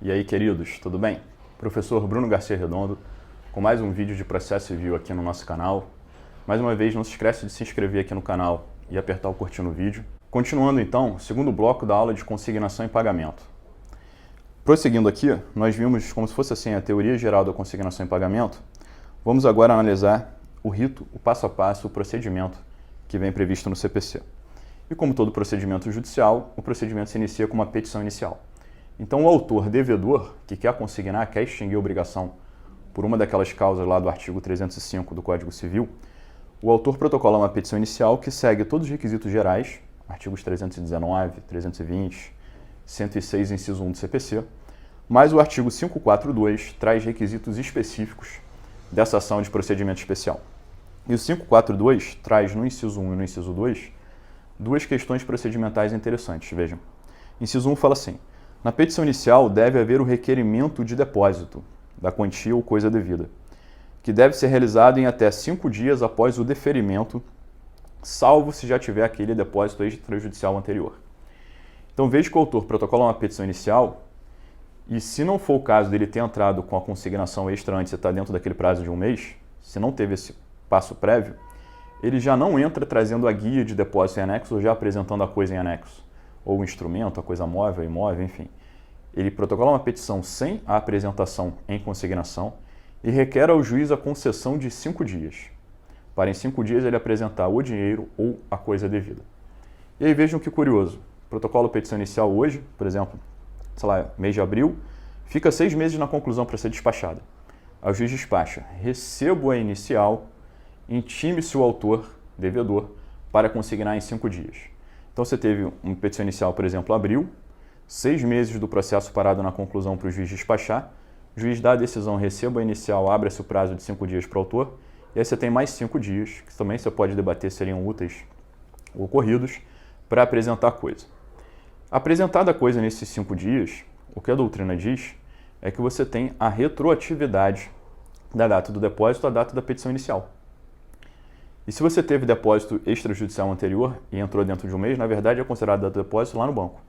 E aí, queridos, tudo bem? Professor Bruno Garcia Redondo, com mais um vídeo de processo civil aqui no nosso canal. Mais uma vez, não se esqueça de se inscrever aqui no canal e apertar o curtir no vídeo. Continuando então, segundo bloco da aula de consignação e pagamento. Prosseguindo aqui, nós vimos como se fosse assim a teoria geral da consignação e pagamento. Vamos agora analisar o rito, o passo a passo, o procedimento que vem previsto no CPC. E como todo procedimento judicial, o procedimento se inicia com uma petição inicial. Então o autor devedor, que quer consignar, quer extinguir a obrigação por uma daquelas causas lá do artigo 305 do Código Civil, o autor protocola uma petição inicial que segue todos os requisitos gerais, artigos 319, 320, 106, inciso 1 do CPC, mas o artigo 542 traz requisitos específicos dessa ação de procedimento especial. E o 542 traz no inciso 1 e no inciso 2 duas questões procedimentais interessantes, vejam. Inciso 1 fala assim: na petição inicial deve haver o requerimento de depósito da quantia ou coisa devida, que deve ser realizado em até 5 dias após o deferimento, salvo se já tiver aquele depósito extrajudicial anterior. Então veja que o autor protocola uma petição inicial e se não for o caso dele ter entrado com a consignação extra antes e está dentro daquele prazo de um mês, se não teve esse passo prévio, ele já não entra trazendo a guia de depósito em anexo ou já apresentando a coisa em anexo, ou o instrumento, a coisa móvel, imóvel, enfim. Ele protocola uma petição sem a apresentação em consignação e requer ao juiz a concessão de 5 dias, para em 5 dias ele apresentar o dinheiro ou a coisa devida. E aí vejam que curioso, protocolo petição inicial hoje, por exemplo, sei lá, mês de abril, fica 6 meses na conclusão para ser despachada. Aí o juiz despacha: recebo a inicial, intime-se o autor, devedor, para consignar em 5 dias. Então você teve uma petição inicial, por exemplo, abril, 6 meses do processo parado na conclusão para o juiz despachar, o juiz dá a decisão, receba a inicial, abre-se o prazo de 5 dias para o autor, e aí você tem mais 5 dias, que também você pode debater se seriam úteis ou ocorridos, para apresentar a coisa. Apresentada a coisa nesses 5 dias, o que a doutrina diz é que você tem a retroatividade da data do depósito à data da petição inicial. E se você teve depósito extrajudicial anterior e entrou dentro de um mês, na verdade é considerado data do depósito lá no banco.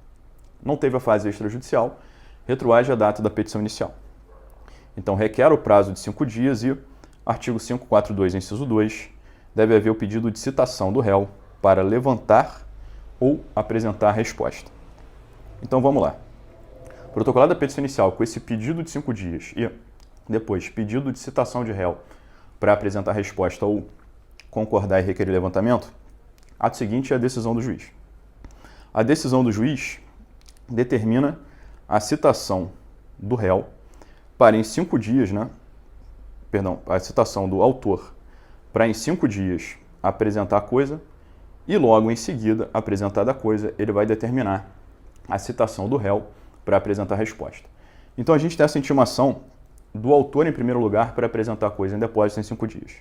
Não teve a fase extrajudicial, retroage a data da petição inicial. Então requer o prazo de 5 dias e, artigo 542, inciso 2, deve haver o pedido de citação do réu para levantar ou apresentar a resposta. Então vamos lá. Protocolada a petição inicial com esse pedido de 5 dias e depois pedido de citação de réu para apresentar a resposta ou concordar e requerer levantamento, ato seguinte é a decisão do juiz. A decisão do juiz determina a citação do réu para em 5 dias, a citação do autor para em 5 dias apresentar a coisa e logo em seguida, apresentada a coisa, ele vai determinar a citação do réu para apresentar a resposta. Então a gente tem essa intimação do autor em primeiro lugar para apresentar a coisa em depósito em 5 dias.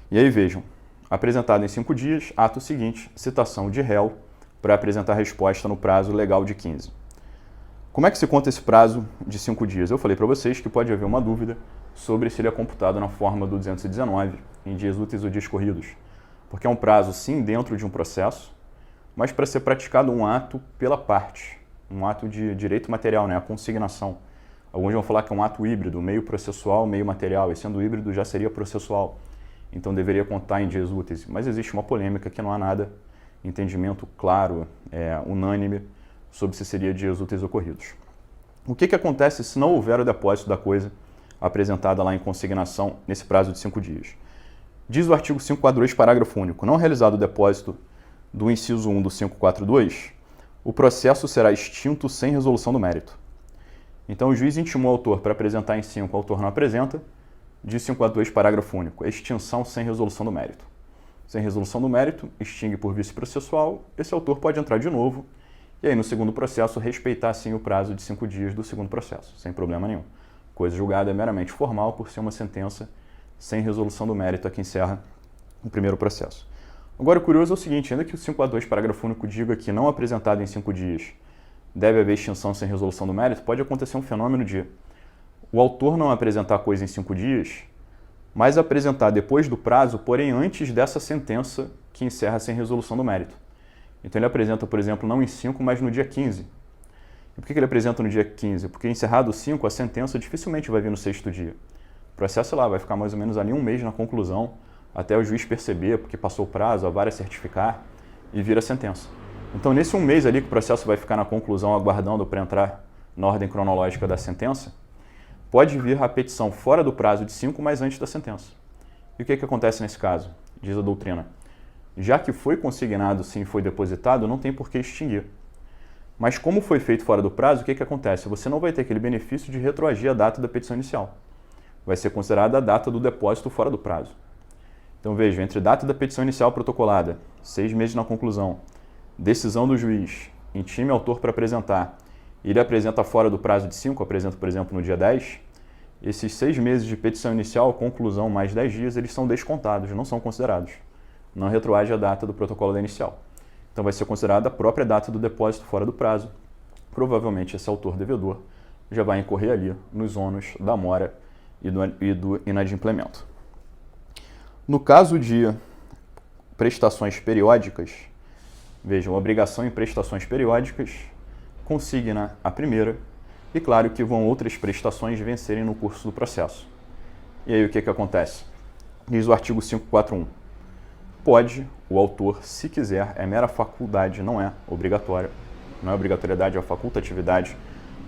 E aí vejam, apresentado em 5 dias, ato seguinte, citação de réu para apresentar a resposta no prazo legal de 15. Como é que se conta esse prazo de 5 dias? Eu falei para vocês que pode haver uma dúvida sobre se ele é computado na forma do 219, em dias úteis ou dias corridos, porque é um prazo sim dentro de um processo, mas para ser praticado um ato pela parte, um ato de direito material, a consignação. Alguns vão falar que é um ato híbrido, meio processual, meio material, e sendo híbrido já seria processual. Então deveria contar em dias úteis. Mas existe uma polêmica que não há nada, entendimento claro, unânime, sobre se seria dias úteis ocorridos. O que acontece se não houver o depósito da coisa apresentada lá em consignação nesse prazo de 5 dias? Diz o artigo 542, parágrafo único: não realizado o depósito do inciso 1 do 542, o processo será extinto sem resolução do mérito. Então o juiz intimou o autor para apresentar em 5, o autor não apresenta, diz 542, parágrafo único: extinção sem resolução do mérito. Sem resolução do mérito, extingue por vício processual, esse autor pode entrar de novo e aí no segundo processo respeitar sim o prazo de 5 dias do segundo processo, sem problema nenhum. Coisa julgada é meramente formal por ser uma sentença sem resolução do mérito a que encerra o primeiro processo. Agora o curioso é o seguinte: ainda que o 542, parágrafo único, diga que não apresentado em 5 dias deve haver extinção sem resolução do mérito, pode acontecer um fenômeno de o autor não apresentar a coisa em 5 dias, mas apresentar depois do prazo, porém antes dessa sentença que encerra sem resolução do mérito. Então ele apresenta, por exemplo, não em 5, mas no dia 15. E por que ele apresenta no dia 15? Porque encerrado o 5, a sentença dificilmente vai vir no 6º dia. O processo lá vai ficar mais ou menos ali um mês na conclusão, até o juiz perceber, porque passou o prazo, a vara certificar e vira a sentença. Então, nesse um mês ali que o processo vai ficar na conclusão, aguardando para entrar na ordem cronológica da sentença, pode vir a petição fora do prazo de 5, mas antes da sentença. E o que acontece nesse caso? Diz a doutrina. Já que foi consignado, sim, foi depositado, não tem por que extinguir. Mas como foi feito fora do prazo, o que acontece? Você não vai ter aquele benefício de retroagir a data da petição inicial. Vai ser considerada a data do depósito fora do prazo. Então veja, entre data da petição inicial protocolada, 6 meses na conclusão, decisão do juiz, intime autor para apresentar, e ele apresenta fora do prazo de 5, apresenta, por exemplo, no dia 10, esses 6 meses de petição inicial, conclusão mais 10 dias, eles são descontados, não são considerados. Não retroage a data do protocolo da inicial. Então vai ser considerada a própria data do depósito fora do prazo. Provavelmente esse autor devedor já vai incorrer ali nos ônus da mora e do inadimplemento. No caso de prestações periódicas, vejam, obrigação em prestações periódicas, consigna a primeira, e claro que vão outras prestações vencerem no curso do processo. E aí o que acontece? Diz o artigo 541. Pode o autor, se quiser, é mera faculdade, não é obrigatória, não é obrigatoriedade, é facultatividade,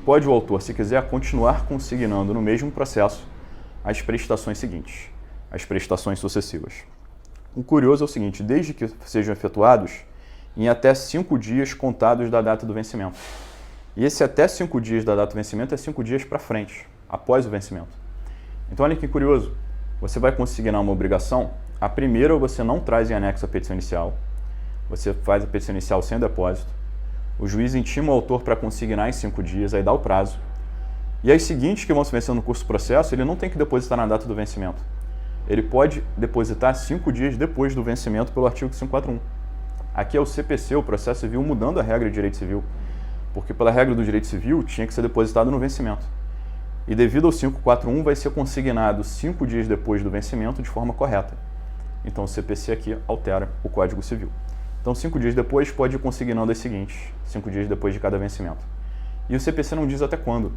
pode o autor, se quiser, continuar consignando no mesmo processo as prestações seguintes, as prestações sucessivas. O curioso é o seguinte, desde que sejam efetuados em até 5 dias contados da data do vencimento. E esse até 5 dias da data do vencimento é 5 dias para frente, após o vencimento. Então olha que curioso, você vai consignar uma obrigação, a primeira você não traz em anexo a petição inicial, você faz a petição inicial sem depósito, o juiz intima o autor para consignar em 5 dias, aí dá o prazo, e as seguintes que vão se vencer no curso do processo, ele não tem que depositar na data do vencimento. Ele pode depositar 5 dias depois do vencimento pelo artigo 541. Aqui é o CPC, o processo civil, mudando a regra de direito civil, porque pela regra do direito civil tinha que ser depositado no vencimento. E devido ao 541 vai ser consignado 5 dias depois do vencimento de forma correta. Então o CPC aqui altera o Código Civil. Então 5 dias depois pode ir consignando as seguintes, 5 dias depois de cada vencimento. E o CPC não diz até quando,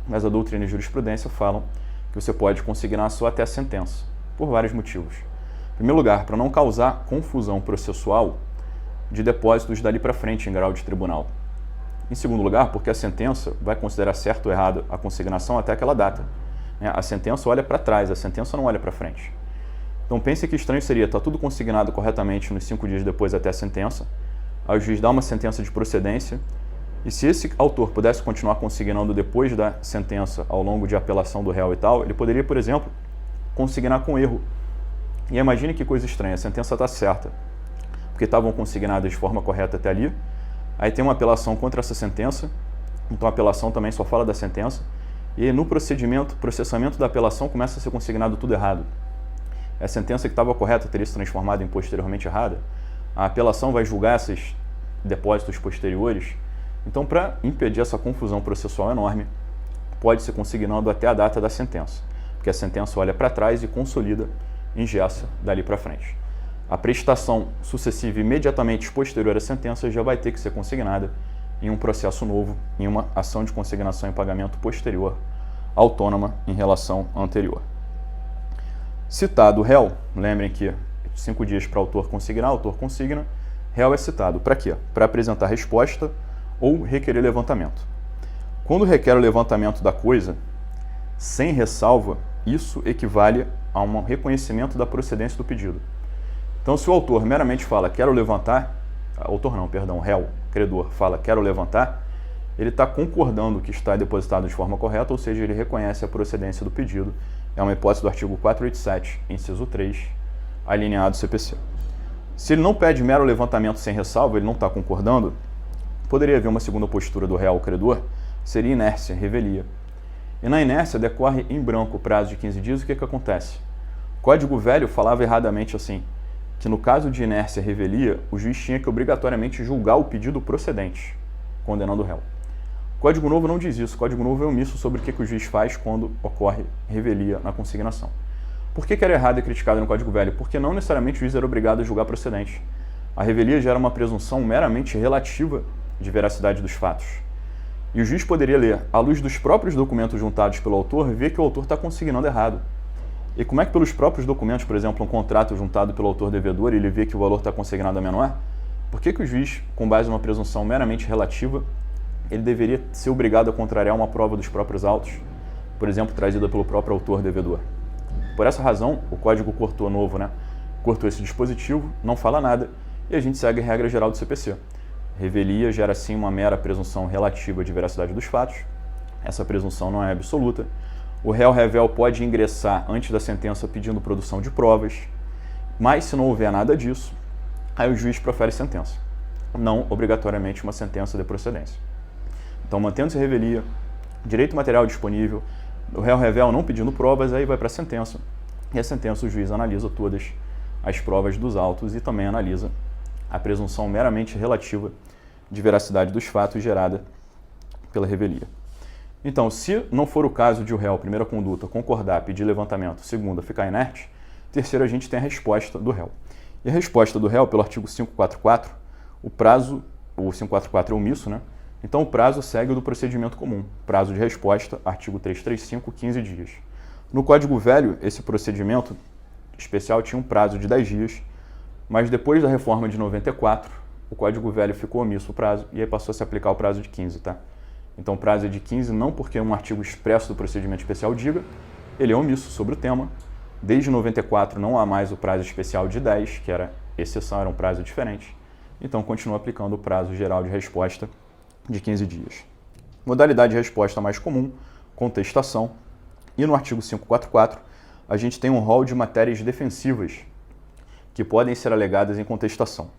mas a doutrina e a jurisprudência falam que você pode consignar só até a sentença, por vários motivos. Em primeiro lugar, para não causar confusão processual de depósitos dali para frente em grau de tribunal. Em segundo lugar, porque a sentença vai considerar certo ou errado a consignação até aquela data. A sentença olha para trás, a sentença não olha para frente. Então pense que estranho seria estar tudo consignado corretamente nos 5 dias depois até a sentença, aí o juiz dá uma sentença de procedência, e se esse autor pudesse continuar consignando depois da sentença ao longo de apelação do réu e tal, ele poderia, por exemplo, consignar com erro. E imagine que coisa estranha, a sentença está certa, porque estavam consignadas de forma correta até ali, aí tem uma apelação contra essa sentença, então a apelação também só fala da sentença, e no processamento da apelação começa a ser consignado tudo errado. A sentença que estava correta teria se transformado em posteriormente errada, a apelação vai julgar esses depósitos posteriores, então para impedir essa confusão processual enorme, pode ser consignando até a data da sentença, porque a sentença olha para trás e consolida, engessa dali para frente. A prestação sucessiva imediatamente posterior à sentença já vai ter que ser consignada em um processo novo, em uma ação de consignação e pagamento posterior, autônoma em relação à anterior. Citado o réu, lembrem que 5 dias para o autor consignar, autor consigna, réu é citado. Para quê? Para apresentar resposta ou requerer levantamento. Quando requer o levantamento da coisa, sem ressalva, isso equivale a um reconhecimento da procedência do pedido. Então, se o autor meramente fala, quero levantar, o réu, credor, fala, quero levantar, ele está concordando que está depositado de forma correta, ou seja, ele reconhece a procedência do pedido. É uma hipótese do artigo 487, inciso 3, alineado CPC. Se ele não pede mero levantamento sem ressalva, ele não está concordando, poderia haver uma segunda postura do réu, credor, seria inércia, revelia. E na inércia decorre em branco o prazo de 15 dias, o que acontece? O Código Velho falava erradamente assim, que no caso de inércia e revelia, o juiz tinha que obrigatoriamente julgar o pedido procedente, condenando o réu. O Código Novo não diz isso, o Código Novo é omisso sobre o que o juiz faz quando ocorre revelia na consignação. Por que era errado e criticado no Código Velho? Porque não necessariamente o juiz era obrigado a julgar procedente. A revelia gera uma presunção meramente relativa de veracidade dos fatos. E o juiz poderia ler, à luz dos próprios documentos juntados pelo autor, ver que o autor está consignando errado. E como é que pelos próprios documentos, por exemplo, um contrato juntado pelo autor devedor, ele vê que o valor está consignado a menor? Por que o juiz, com base numa presunção meramente relativa, ele deveria ser obrigado a contrariar uma prova dos próprios autos, por exemplo, trazida pelo próprio autor devedor? Por essa razão, o Código cortou novo, cortou esse dispositivo, não fala nada, e a gente segue a regra geral do CPC. Revelia gera sim uma mera presunção relativa de veracidade dos fatos. Essa presunção não é absoluta. O réu revel pode ingressar antes da sentença pedindo produção de provas, mas se não houver nada disso, aí o juiz profere sentença, não obrigatoriamente uma sentença de procedência. Então, mantendo-se revelia, direito material disponível, o réu revel não pedindo provas, aí vai para a sentença, e a sentença o juiz analisa todas as provas dos autos e também analisa a presunção meramente relativa de veracidade dos fatos gerada pela revelia. Então, se não for o caso de o réu, primeira conduta, concordar, pedir levantamento, segunda, ficar inerte, terceira, a gente tem a resposta do réu. E a resposta do réu, pelo artigo 544, o 544 é omisso, Então o prazo segue o do procedimento comum. Prazo de resposta, artigo 335, 15 dias. No Código Velho, esse procedimento especial tinha um prazo de 10 dias, mas depois da reforma de 94, o Código Velho ficou omisso o prazo e aí passou a se aplicar o prazo de 15, Então o prazo é de 15 não porque um artigo expresso do procedimento especial diga, ele é omisso sobre o tema. Desde 94 não há mais o prazo especial de 10, que era exceção, era um prazo diferente. Então continua aplicando o prazo geral de resposta de 15 dias. Modalidade de resposta mais comum, contestação. E no artigo 544, a gente tem um rol de matérias defensivas que podem ser alegadas em contestação.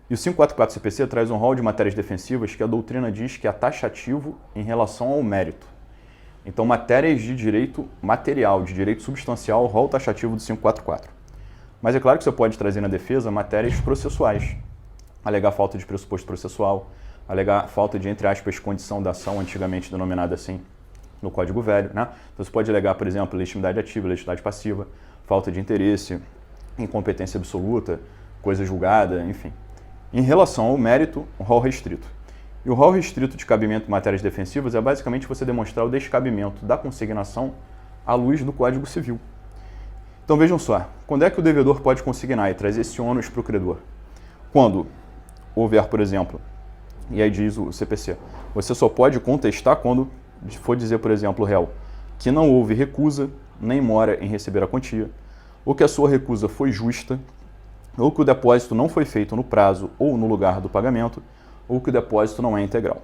E o 544 CPC traz um rol de matérias defensivas que a doutrina diz que é taxativo em relação ao mérito. Então, matérias de direito material, de direito substancial, rol taxativo do 544. Mas é claro que você pode trazer na defesa matérias processuais. Alegar falta de pressuposto processual, alegar falta de, entre aspas, condição da ação, antigamente denominada assim no Código Velho. Então, você pode alegar, por exemplo, legitimidade ativa, legitimidade passiva, falta de interesse, incompetência absoluta, coisa julgada, enfim. Em relação ao mérito, o rol restrito. E o rol restrito de cabimento de matérias defensivas é basicamente você demonstrar o descabimento da consignação à luz do Código Civil. Então vejam só, quando é que o devedor pode consignar e trazer esse ônus para o credor? Quando houver, por exemplo, e aí diz o CPC, você só pode contestar quando for dizer, por exemplo, o réu, que não houve recusa, nem mora em receber a quantia, ou que a sua recusa foi justa, ou que o depósito não foi feito no prazo ou no lugar do pagamento, ou que o depósito não é integral.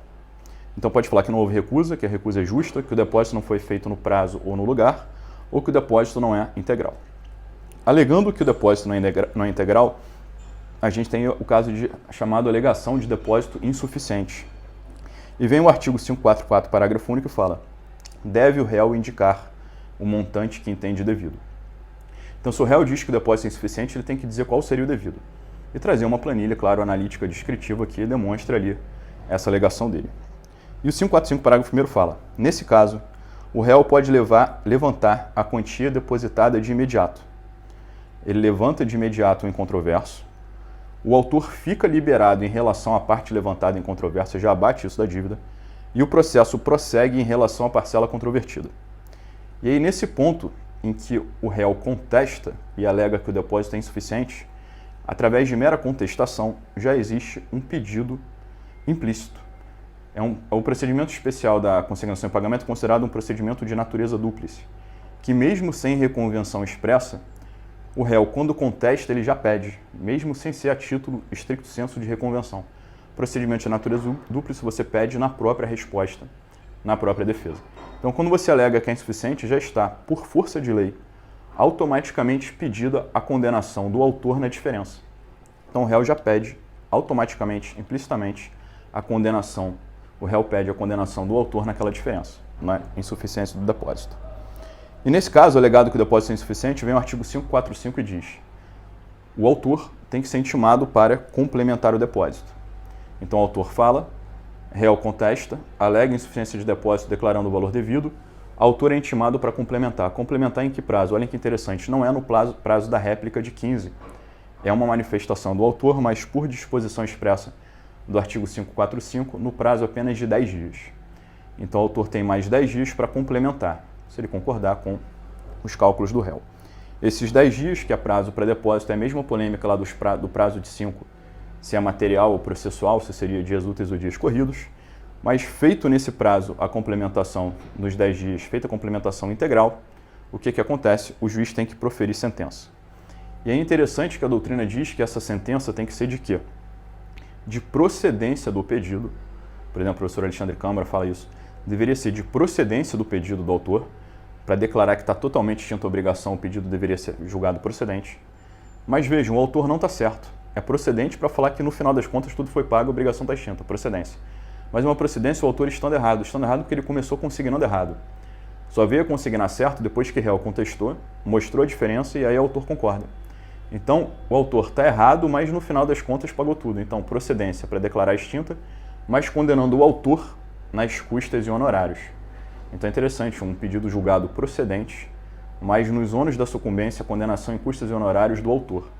Então pode falar que não houve recusa, que a recusa é justa, que o depósito não foi feito no prazo ou no lugar, ou que o depósito não é integral. Alegando que o depósito não é integral, a gente tem o caso chamado alegação de depósito insuficiente. E vem o artigo 544, parágrafo único, que fala: deve o réu indicar o montante que entende devido. Então, se o réu diz que o depósito é insuficiente, ele tem que dizer qual seria o devido. E trazer uma planilha, claro, analítica descritiva que demonstre ali essa alegação dele. E o 545, parágrafo 1º, fala: nesse caso, o réu pode levantar a quantia depositada de imediato. Ele levanta de imediato o incontroverso. O autor fica liberado em relação à parte levantada em controvérsia, já abate isso da dívida, e o processo prossegue em relação à parcela controvertida. E aí, nesse ponto em que o réu contesta e alega que o depósito é insuficiente, através de mera contestação, já existe um pedido implícito. O procedimento especial da consignação em pagamento é considerado um procedimento de natureza dúplice, que mesmo sem reconvenção expressa, o réu, quando contesta, ele já pede, mesmo sem ser a título estricto sensu de reconvenção. Procedimento de natureza dúplice você pede na própria resposta, na própria defesa. Então, quando você alega que é insuficiente, já está, por força de lei, automaticamente pedida a condenação do autor na diferença. Então, o réu já pede automaticamente, implicitamente, a condenação. O réu pede a condenação do autor naquela diferença, na insuficiência do depósito. E nesse caso, alegado que o depósito é insuficiente, vem o artigo 545 e diz: o autor tem que ser intimado para complementar o depósito. Então o autor fala, réu contesta, alega insuficiência de depósito declarando o valor devido, autor é intimado para complementar. Complementar em que prazo? Olha que interessante, não é no prazo da réplica de 15. É uma manifestação do autor, mas por disposição expressa do artigo 545, no prazo apenas de 10 dias. Então o autor tem mais 10 dias para complementar, se ele concordar com os cálculos do réu. Esses 10 dias, que é prazo para depósito, é a mesma polêmica lá do prazo de 5, se é material ou processual, se seria dias úteis ou dias corridos, mas feito nesse prazo a complementação nos 10 dias, feita a complementação integral, o que acontece? O juiz tem que proferir sentença. E é interessante que a doutrina diz que essa sentença tem que ser de quê? De procedência do pedido. Por exemplo, o professor Alexandre Câmara fala isso. Deveria ser de procedência do pedido do autor. Para declarar que está totalmente extinta a obrigação, o pedido deveria ser julgado procedente. Mas vejam, o autor não está certo. É procedente para falar que no final das contas tudo foi pago, a obrigação está extinta, procedência. Mas uma procedência, o autor estando errado porque ele começou consignando errado. Só veio a consignar certo depois que o réu contestou, mostrou a diferença e aí o autor concorda. Então, o autor está errado, mas no final das contas pagou tudo. Então, procedência para declarar extinta, mas condenando o autor nas custas e honorários. Então é interessante, um pedido julgado procedente, mas nos ônus da sucumbência, condenação em custas e honorários do autor,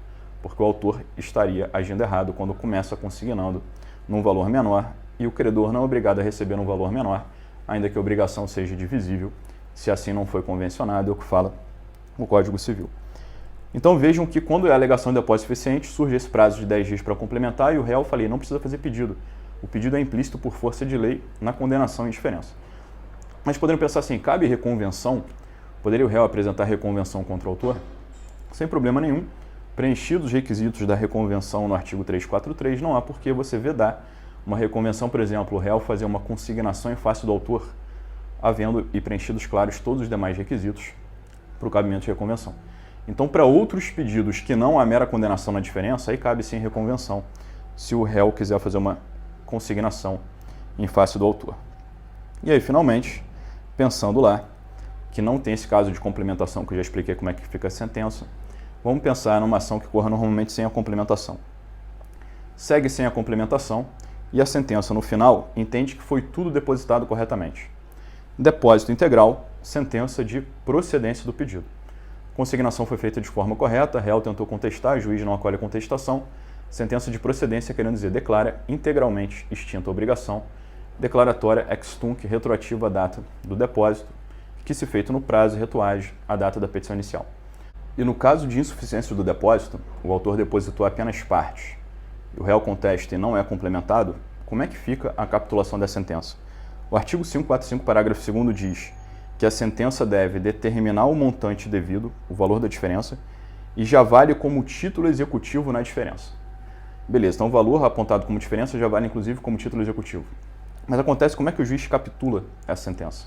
porque o autor estaria agindo errado quando começa consignando num valor menor e o credor não é obrigado a receber um valor menor, ainda que a obrigação seja divisível, se assim não foi convencionado, é o que fala o Código Civil. Então vejam que quando é alegação de depósito suficiente, surge esse prazo de 10 dias para complementar e o réu, falei, não precisa fazer pedido. O pedido é implícito por força de lei na condenação em diferença. Mas poderiam pensar assim, cabe reconvenção? Poderia o réu apresentar reconvenção contra o autor? Sem problema nenhum. Preenchidos os requisitos da reconvenção no artigo 343, não há por que você vedar uma reconvenção, por exemplo, o réu fazer uma consignação em face do autor, havendo e preenchidos claros todos os demais requisitos para o cabimento de reconvenção. Então, para outros pedidos que não há mera condenação na diferença, aí cabe sim reconvenção, se o réu quiser fazer uma consignação em face do autor. E aí, finalmente, pensando lá, que não tem esse caso de complementação, que eu já expliquei como é que fica a sentença, vamos pensar numa ação que corra normalmente sem a complementação. Segue sem a complementação e a sentença, no final, entende que foi tudo depositado corretamente. Depósito integral, sentença de procedência do pedido. Consignação foi feita de forma correta, réu tentou contestar, juiz não acolhe a contestação. Sentença de procedência, querendo dizer, declara integralmente extinta a obrigação. Declaratória ex tunc, retroativa à data do depósito, que se feito no prazo retroage à data da petição inicial. E no caso de insuficiência do depósito, o autor depositou apenas parte, e o réu contesta e não é complementado, como é que fica a capitulação da sentença? O artigo 545, parágrafo 2º diz que a sentença deve determinar o montante devido, o valor da diferença, e já vale como título executivo na diferença. Beleza, então o valor apontado como diferença já vale inclusive como título executivo. Mas acontece como é que o juiz capitula essa sentença?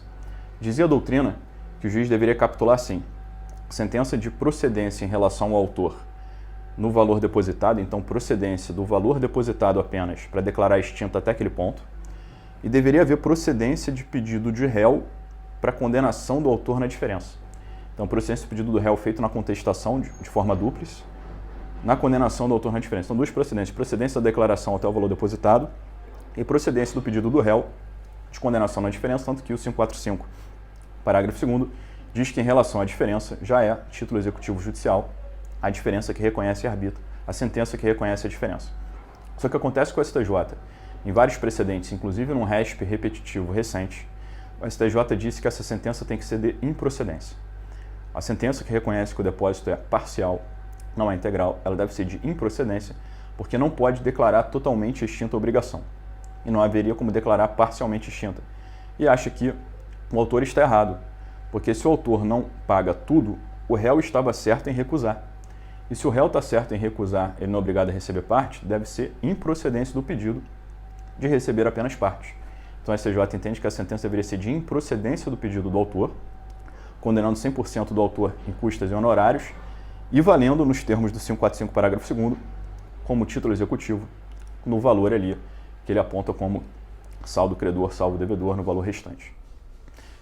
Dizia a doutrina que o juiz deveria capitular assim: sentença de procedência em relação ao autor no valor depositado, então procedência do valor depositado apenas para declarar extinto até aquele ponto, e deveria haver procedência de pedido de réu para condenação do autor na diferença. Então, procedência de pedido do réu feito na contestação de forma dúplice, na condenação do autor na diferença. Então, duas procedências: procedência da declaração até o valor depositado e procedência do pedido do réu de condenação na diferença, tanto que o 545, parágrafo 2º, diz que em relação à diferença já é título executivo judicial a diferença que reconhece e arbitra, a sentença que reconhece a diferença. Só que acontece com o STJ, em vários precedentes, inclusive num RESP repetitivo recente, o STJ disse que essa sentença tem que ser de improcedência. A sentença que reconhece que o depósito é parcial, não é integral, ela deve ser de improcedência, porque não pode declarar totalmente extinta a obrigação. E não haveria como declarar parcialmente extinta. E acha que o autor está errado, porque se o autor não paga tudo, o réu estava certo em recusar. E se o réu está certo em recusar, ele não é obrigado a receber parte, deve ser improcedência do pedido de receber apenas parte. Então a STJ entende que a sentença deveria ser de improcedência do pedido do autor, condenando 100% do autor em custas e honorários, e valendo nos termos do 545, parágrafo 2º, como título executivo, no valor ali que ele aponta como saldo credor, salvo devedor, no valor restante.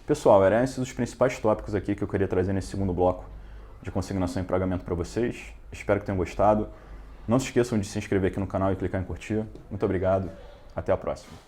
Pessoal, eram esses os principais tópicos aqui que eu queria trazer nesse segundo bloco de consignação em pagamento para vocês. Espero que tenham gostado. Não se esqueçam de se inscrever aqui no canal e clicar em curtir. Muito obrigado. Até a próxima.